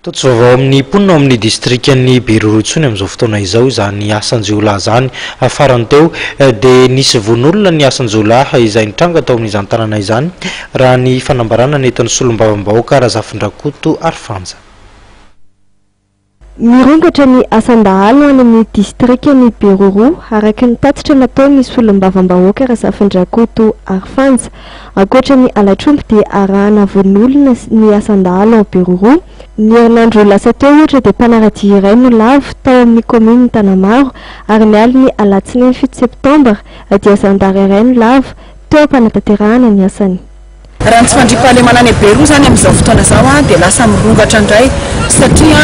Totsovao amin'ny mponina amin'ny distrikan'ny Berotsony amin'izao fotoana izao izany asan-jiolahy zany farany teo dia nisy vonolona ny asan-jiolahy izay nitranga tao amin'izany tanàna izany raha ny fanambarana nentin'ny solombavam-bahoaka Razafindrakoto Arifanja. Mirongatra ny asan-dahalo any amin'ny distrikan'ny Beroro araka ny tatitra nataon'ny solombavam-bahoaka Razafindrakoto Arifanja. Ankoatra ny alatromby dia arahana vonolona ny asan-dahalo ao Beroro. Ny herinandro lasa teo ohatra dia mpanaradia iray no lavo tao amin'ny kominy Tanamaro ary miala ny alatsinainy 7 septambra dia asan-dara iray no lavo teo am-panatanterahana ny asany. Raha ny tsy fandriam-pahalemana any Beroro zany amin'izao fotoana izao dia lasa mirongatra indray satria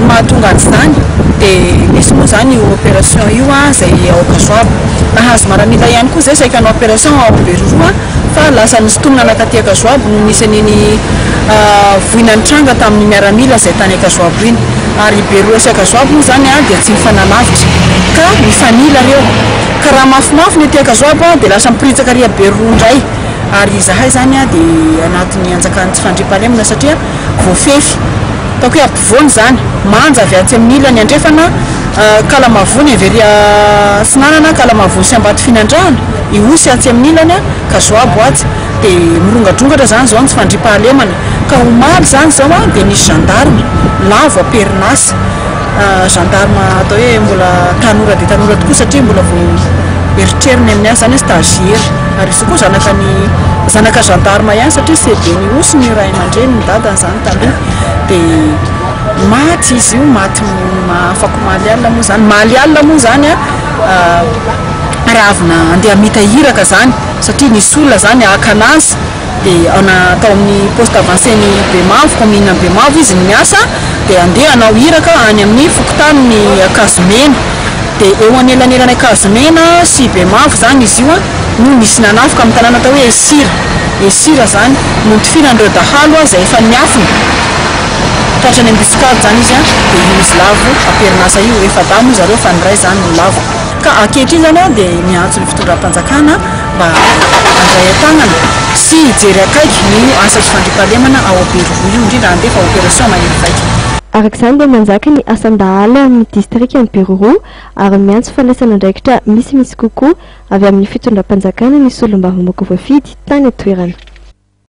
mahatonga an'izany dia misy moa zany io opération io izay ao Kasoabo. Nahazo maranila ihany koa izay saika hanao opération ao Beroro fa lasa nisintonina nataty Kasoabo no nisy an'iny voina nitranga tamin'ny miaramila izay tany Kasoabo iny ary Beroro sy Kasoabo moa zany dia tsy mifanalavitra ka mifanila reo ka raha mafimafy ny aty Kasoabo dia lasa mipiritsaka ry Beroro indray. Ary zahay zany dia anatin'ny anjakan'ny tsy fandriam-pahalemana satria voafefy ataoko hoe ampovoany zany manja avy atsy amin'ny ilany andrefana kalamavony avery sinanana kalamavony sy ambato finandrahana ihosy atsy amin'ny ilany Kasoabo atsy dia mirongadrongatra zany zao ny tsy fandriam-pahalemana ka omaly zany zao dia nisy gendarme lavo aperinasy gendarme atao hoe mbola tanora dia tanora tokoa satria mbola eritreriny amin'ny asa zany stagiaire ary izy koa zanaka gendarme ihany satria CB niosy ny ray aman-dreny ny dadany zany taloha dia maty izy io maty afaka maly alina moa zany maly alina moa zany raha avina andeha hamita hiraka zany satria nisy olona zany aka anazy dia tao amin'ny poste avancé ny Bemavo commune Bemavo izy ny miasa dia andeha hanao hiraka any amin'ny fokotanin'ny Akazomena dia eo anelanelany Akazomena sy Bemavo zany izy io no misy nanafika amin'ny tanàna atao hoe Esira zany no tifiran'ireo dahalo izay efa niafina tratrany ambisicade zany izy dia io izy lavo aperinasa io efa damo zareo fa nyray zany no lavo ka ankehitriny zany dia miantso ny fitondram-panjakana mba andray an-tagnana sy hijery akaiky ny asa tsy fandriam-pahalemana ao Beroro io indrindra andefa opération mahery vaika. Arak'izany dia manjaka ny asan-dahalo amin'ny distrikan'ny Beroro ary miantso fandraisana andraikitra misimisy kokoa avy amin'ny fitondram-panjakana ny solombavam-bahoaka voafidy tany an-toerana.